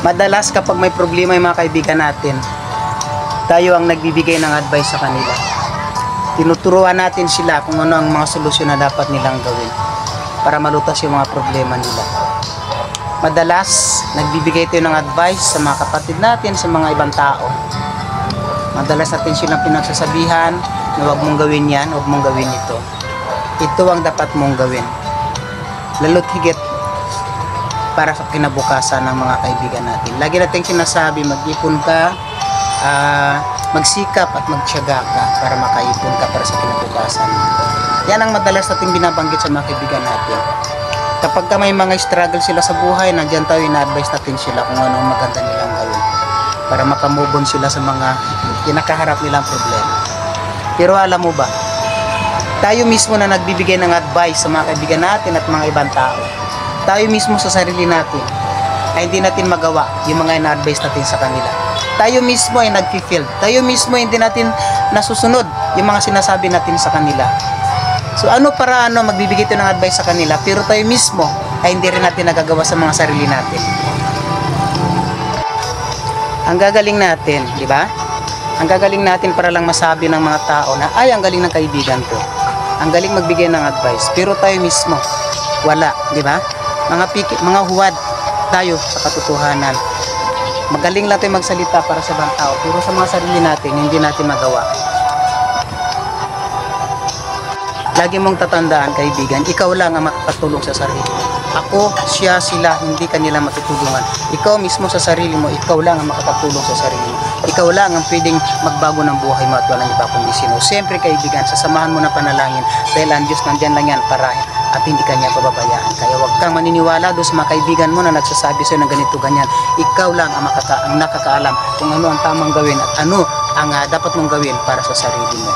Madalas kapag may problema yung mga kaibigan natin, tayo ang nagbibigay ng advice sa kanila. Tinuturuan natin sila kung ano ang mga solusyon na dapat nilang gawin para malutas yung mga problema nila. Madalas, nagbibigay tayo ng advice sa mga kapatid natin, sa mga ibang tao. Madalas natin silang pinagsasabihan na huwag mong gawin yan, huwag mong gawin ito. Ito ang dapat mong gawin. Lalo't higit para sa kinabukasan ng mga kaibigan natin. Lagi natin sinasabi, mag-ipon ka, magsikap at magtiyaga ka para makaipon ka para sa kinabukasan. Yan ang madalas natin binabanggit sa mga kaibigan natin. Kapag may mga struggle sila sa buhay, nandiyan tayo, ina-advise natin sila kung ano ang maganda nilang gawin para makamove on sila sa mga kinakaharap nilang problema. Pero alam mo ba, tayo mismo na nagbibigay ng advice sa mga kaibigan natin at mga ibang tao, tayo mismo sa sarili natin ay hindi natin magawa yung mga ina-advise natin sa kanila. Tayo mismo ay nag-feel, tayo mismo hindi natin nasusunod yung mga sinasabi natin sa kanila. So ano para magbibigay tayo ng advice sa kanila pero tayo mismo ay hindi rin natin nagagawa sa mga sarili natin. Ang gagaling natin, di ba? Ang gagaling natin para lang masabi ng mga tao na ay ang galing ng kaibigan ko. Ang galing magbigay ng advice pero tayo mismo wala, di ba? Mga huwad tayo sa katotohanan. Magaling lang tayo magsalita para sa ibang tao pero sa mga sarili natin hindi natin magawa. Lagi mong tatandaan, kaibigan, ikaw lang ang makakatulong sa sarili. Ako, siya, sila, hindi kanila matutulungan. Ikaw mismo sa sarili mo, ikaw lang ang makakatulong sa sarili mo. Ikaw lang ang pwedeng magbago ng buhay mo at walang iba kundi sino. Siyempre, kaibigan, sasamahan mo na panalangin dahil ang Diyos nandyan lang yan para at hindi kanya pababayaan. Kaya huwag kang maniniwala doon sa mga kaibigan mo na nagsasabi sa'yo ng ganito, ganyan. Ikaw lang ang nakakaalam kung ano ang tamang gawin at ano ang dapat mong gawin para sa sarili mo.